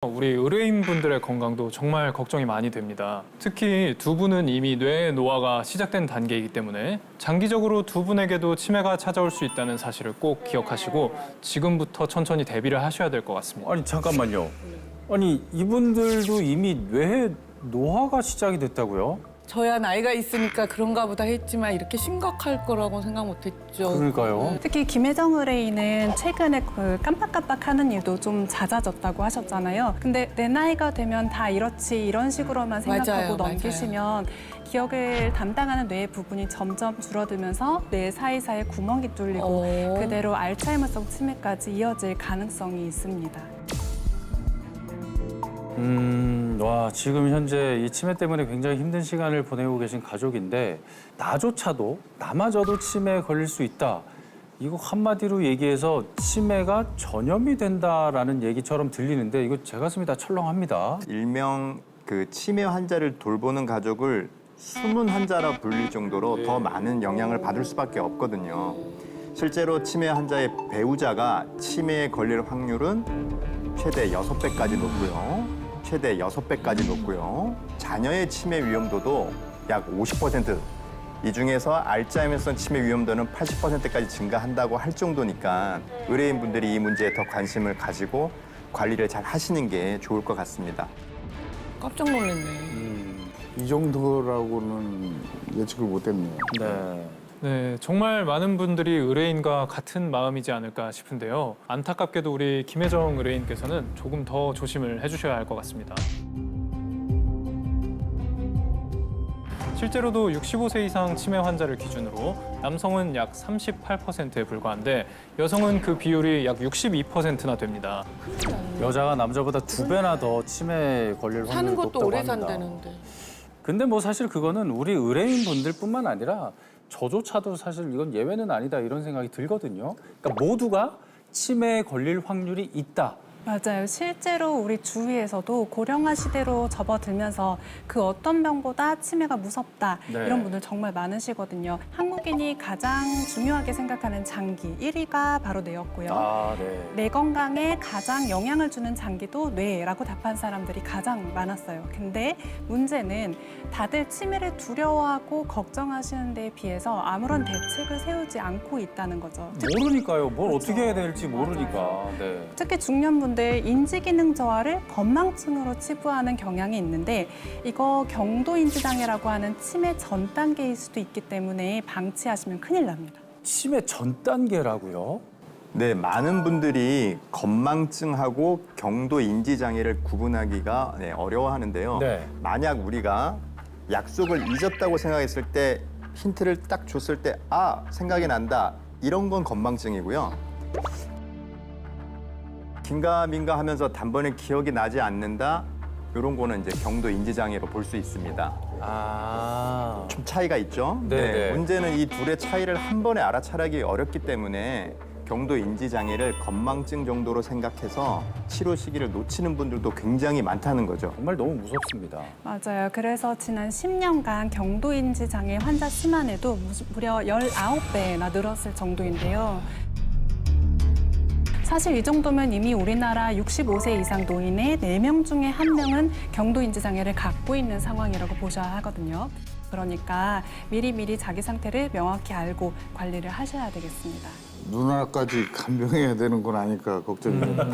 우리 의뢰인분들의 건강도 정말 걱정이 많이 됩니다. 특히 두 분은 이미 뇌 노화가 시작된 단계이기 때문에 장기적으로 두 분에게도 치매가 찾아올 수 있다는 사실을 꼭 기억하시고 지금부터 천천히 대비를 하셔야 될 것 같습니다. 아니 잠깐만요. 아니 이분들도 이미 뇌 노화가 시작이 됐다고요? 저야 나이가 있으니까 그런가 보다 했지만 이렇게 심각할 거라고 생각 못했죠. 그러니까요. 특히 김혜정 의뢰인은 최근에 그 깜빡깜빡하는 일도 좀 잦아졌다고 하셨잖아요. 근데 내 나이가 되면 다 이렇지 이런 식으로만 생각하고 맞아요, 넘기시면 기억을 담당하는 뇌의 부분이 점점 줄어들면서 뇌 사이사이에 구멍이 뚫리고 그대로 알츠하이머성 치매까지 이어질 가능성이 있습니다. 와, 지금 현재 이 치매 때문에 굉장히 힘든 시간을 보내고 계신 가족인데 나조차도 나마저도 치매에 걸릴 수 있다. 이거 한마디로 얘기해서 치매가 전염이 된다라는 얘기처럼 들리는데 이거 제 가슴이 다 철렁합니다. 일명 그 치매 환자를 돌보는 가족을 숨은 환자라 불릴 정도로 더 많은 영향을 받을 수밖에 없거든요. 실제로 치매 환자의 배우자가 치매에 걸릴 확률은 최대 6배까지 높고요. 최대 6배까지 높고요. 자녀의 치매 위험도도 약 50%, 이 중에서 알츠하이머성 치매 위험도는 80%까지 증가한다고 할 정도니까 의뢰인분들이 이 문제에 더 관심을 가지고 관리를 잘 하시는 게 좋을 것 같습니다. 깜짝 놀랐네. 이 정도라고는 예측을 못했네요. 네. 네, 정말 많은 분들이 의뢰인과 같은 마음이지 않을까 싶은데요. 안타깝게도 우리 김혜정 의뢰인께서는 조금 더 조심을 해주셔야 할 것 같습니다. 실제로도 65세 이상 치매 환자를 기준으로 남성은 약 38%에 불과한데 여성은 그 비율이 약 62%나 됩니다. 여자가 남자보다 2배나 더 치매에 걸릴 확률이 사는 것도 높다고 오래 합니다. 산다는데. 근데 뭐 사실 그거는 우리 의뢰인분들뿐만 아니라 저조차도 사실 이건 예외는 아니다 이런 생각이 들거든요. 그러니까 모두가 치매에 걸릴 확률이 있다. 맞아요. 실제로 우리 주위에서도 고령화 시대로 접어들면서 그 어떤 병보다 치매가 무섭다 네. 이런 분들 정말 많으시거든요. 한국인이 가장 중요하게 생각하는 장기 1위가 바로 뇌였고요. 아, 네. 뇌 건강에 가장 영향을 주는 장기도 뇌라고 답한 사람들이 가장 많았어요. 근데 문제는 다들 치매를 두려워하고 걱정하시는 데에 비해서 아무런 대책을 세우지 않고 있다는 거죠. 모르니까요. 뭘 어떻게 해야 될지 모르니까. 네. 특히 중년분들 인지기능 저하를 건망증으로 치부하는 경향이 있는데 이거 경도인지장애라고 하는 치매 전 단계일 수도 있기 때문에 방치하시면 큰일 납니다. 치매 전 단계라고요? 네, 많은 분들이 건망증하고 경도 인지 장애를 구분하기가 어려워하는데요. 네. 만약 우리가 약속을 잊었다고 생각했을 때 힌트를 딱 줬을 때 아, 생각이 난다. 이런 건 건망증이고요. 긴가민가 하면서 단번에 기억이 나지 않는다. 이런 거는 이제 경도 인지 장애로 볼 수 있습니다. 아. 좀 차이가 있죠. 네. 문제는 이 둘의 차이를 한 번에 알아차리기 어렵기 때문에 경도 인지 장애를 건망증 정도로 생각해서 치료 시기를 놓치는 분들도 굉장히 많다는 거죠. 정말 너무 무섭습니다. 맞아요. 그래서 지난 10년간 경도인지장애 환자 수만 해도 무려 19배나 늘었을 정도인데요. 사실 이 정도면 이미 우리나라 65세 이상 노인의 4명 중에 1명은 경도인지장애를 갖고 있는 상황이라고 보셔야 하거든요. 그러니까 미리미리 자기 상태를 명확히 알고 관리를 하셔야 되겠습니다. 누나까지 간병해야 되는 건 아니까 걱정이 됩니다.